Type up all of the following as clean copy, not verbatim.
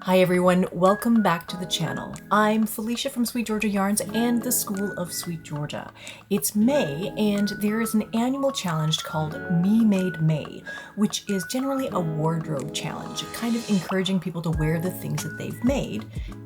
Hi everyone, welcome back to the channel. I'm Felicia from SweetGeorgia Yarns and the School of SweetGeorgia. It's May and there is an annual challenge called Me Made May, which is generally a wardrobe challenge, kind of encouraging people to wear the things that they've made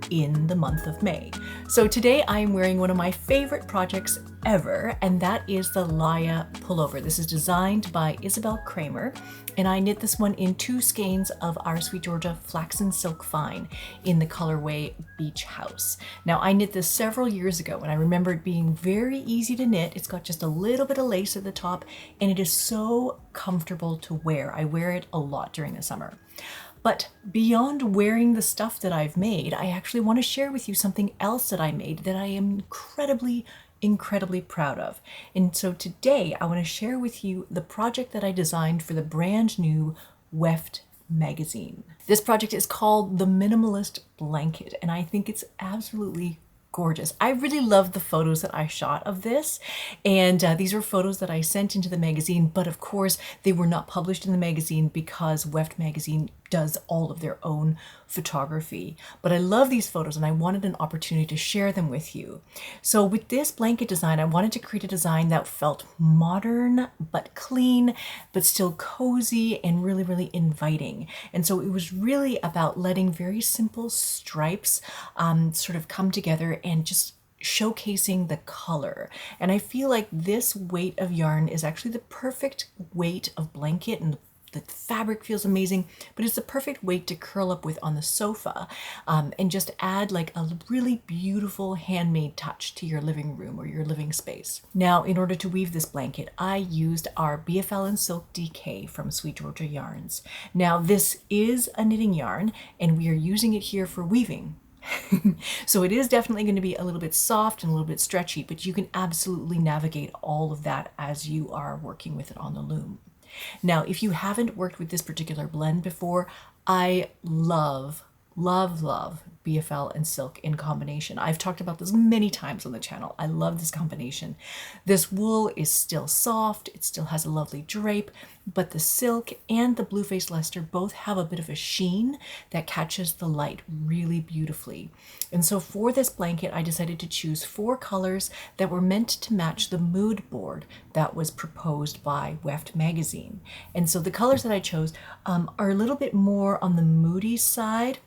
in the month of May. So today I am wearing one of my favorite projects ever, and that is the Laya pullover. This is designed by Isabel Kramer, and I knit this one in 2 skeins of our SweetGeorgia Flaxen Silk Fine in the colorway Beach House. Now I knit this several years ago and I remember it being very easy to knit. It's got just a little bit of lace at the top and it is so comfortable to wear. I wear it a lot during the summer. But beyond wearing the stuff that I've made, I actually want to share with you something else that I made that I am incredibly proud of. And so today I want to share with you the project that I designed for the brand new WEFT Magazine. This project is called the Minimalist Blanket, and I think it's absolutely gorgeous. I really love the photos that I shot of this, and these are photos that I sent into the magazine, but of course they were not published in the magazine because WEFT Magazine does all of their own photography. But I love these photos and I wanted an opportunity to share them with you. So with this blanket design, I wanted to create a design that felt modern, but clean, but still cozy and really inviting. And so it was really about letting very simple stripes sort of come together and just showcasing the color. And I feel like this weight of yarn is actually the perfect weight of blanket, and the fabric feels amazing, but it's the perfect weight to curl up with on the sofa and just add like a really beautiful handmade touch to your living room or your living space. Now, in order to weave this blanket, I used our BFL+Silk DK from SweetGeorgia Yarns. Now, this is a knitting yarn and we are using it here for weaving. So it is definitely going to be a little bit soft and a little bit stretchy, but you can absolutely navigate all of that as you are working with it on the loom. Now, if you haven't worked with this particular blend before, I love BFL and silk in combination. I've talked about this many times on the channel. I love this combination. This wool is still soft, it still has a lovely drape, but the silk and the blue face Leicester both have a bit of a sheen that catches the light really beautifully. And so for this blanket, I decided to choose 4 colors that were meant to match the mood board that was proposed by WEFT Magazine. And so the colors that I chose are a little bit more on the moody side.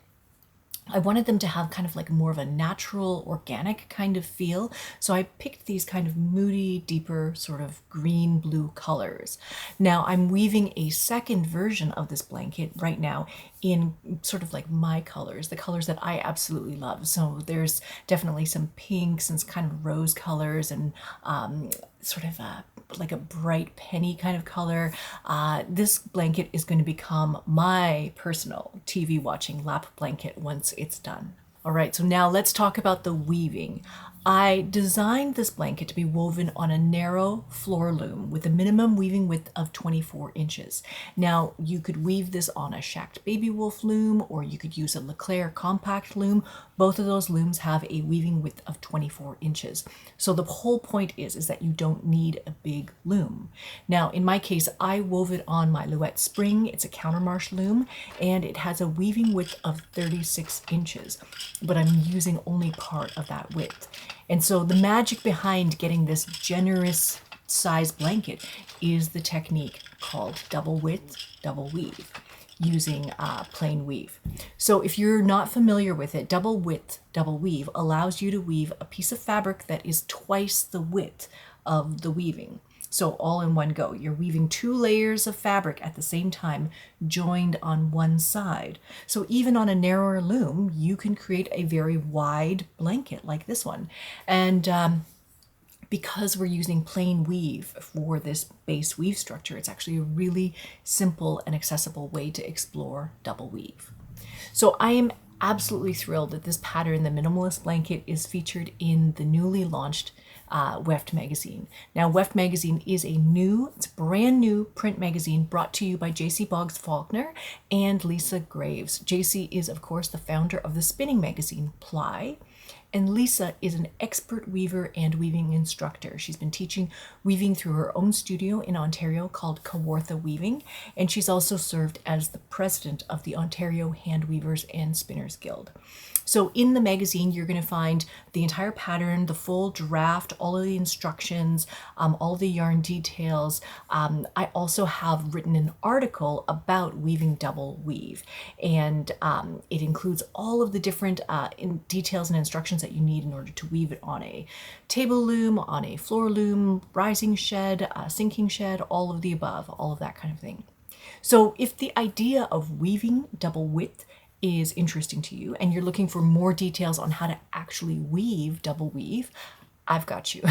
I wanted them to have kind of like more of a natural, organic kind of feel. So I picked these kind of moody, deeper sort of green blue colors. Now I'm weaving a second version of this blanket right now in sort of like my colors, the colors that I absolutely love. So there's definitely some pinks and kind of rose colors and sort of like a bright penny kind of color. This blanket is going to become my personal TV watching lap blanket once it's done. All right, so now let's talk about the weaving. I designed this blanket to be woven on a narrow floor loom with a minimum weaving width of 24 inches. Now, you could weave this on a shacked baby wolf loom, or you could use a Leclerc compact loom. Both of those looms have a weaving width of 24 inches. So the whole point is that you don't need a big loom. Now, in my case, I wove it on my Louette Spring. It's a countermarch loom, and it has a weaving width of 36 inches, but I'm using only part of that width. And so the magic behind getting this generous size blanket is the technique called double width, double weave, using plain weave. So if you're not familiar with it, double width, double weave allows you to weave a piece of fabric that is twice the width of the weaving. So all in one go, you're weaving 2 layers of fabric at the same time, joined on one side. So even on a narrower loom, you can create a very wide blanket like this one. And because we're using plain weave for this base weave structure, it's actually a really simple and accessible way to explore double weave. So I am absolutely thrilled that this pattern, the Minimalist Blanket, is featured in the newly launched WEFT Magazine. Now, WEFT Magazine is it's a brand new print magazine brought to you by Jacey Boggs Faulkner and Lisa Graves. Jacey is, of course, the founder of the spinning magazine Ply, And Lisa is an expert weaver and weaving instructor. She's been teaching weaving through her own studio in Ontario called Kawartha Weaving, and she's also served as the president of the Ontario Hand Weavers and Spinners Guild. So in the magazine, you're going to find the entire pattern, the full draft, all of the instructions, all the yarn details. I also have written an article about weaving double weave, and it includes all of the different details and instructions that you need in order to weave it on a table loom, on a floor loom, rising shed, sinking shed, all of the above, all of that kind of thing. So if the idea of weaving double width is interesting to you and you're looking for more details on how to actually weave double weave, I've got you.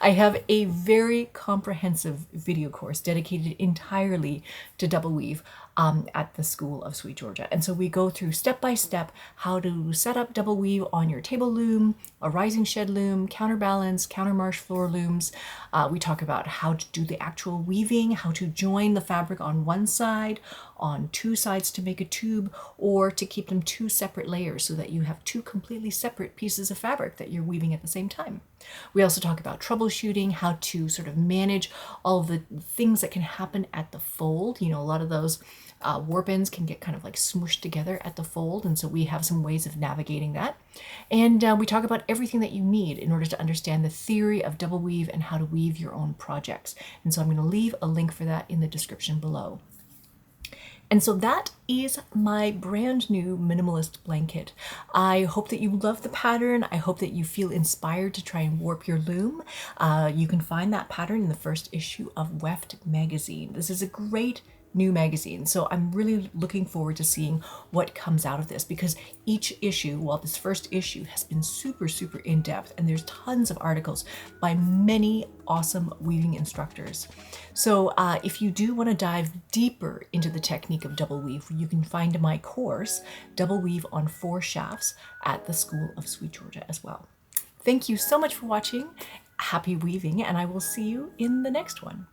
I have a very comprehensive video course dedicated entirely to double weave at the School of SweetGeorgia. And so we go through step by step how to set up double weave on your table loom, a rising shed loom, counterbalance, countermarch floor looms. We talk about how to do the actual weaving, how to join the fabric on one side, on two sides to make a tube, or to keep them two separate layers so that you have two completely separate pieces of fabric that you're weaving at the same time. We also talk about troubleshooting, how to sort of manage all the things that can happen at the fold. You know, a lot of those warp ends can get kind of like smooshed together at the fold, and so we have some ways of navigating that. And we talk about everything that you need in order to understand the theory of double weave and how to weave your own projects. And so I'm going to leave a link for that in the description below. And so that is my brand new minimalist blanket. I hope that you love the pattern. I hope that you feel inspired to try and warp your loom. You can find that pattern in the first issue of WEFT Magazine. This is a great new magazine, so I'm really looking forward to seeing what comes out of this, because each issue, well, this first issue has been super in-depth, and there's tons of articles by many awesome weaving instructors. So if you do want to dive deeper into the technique of double weave, you can find my course, Double Weave on 4 Shafts, at the School of SweetGeorgia as well. Thank you so much for watching. Happy weaving, and I will see you in the next one.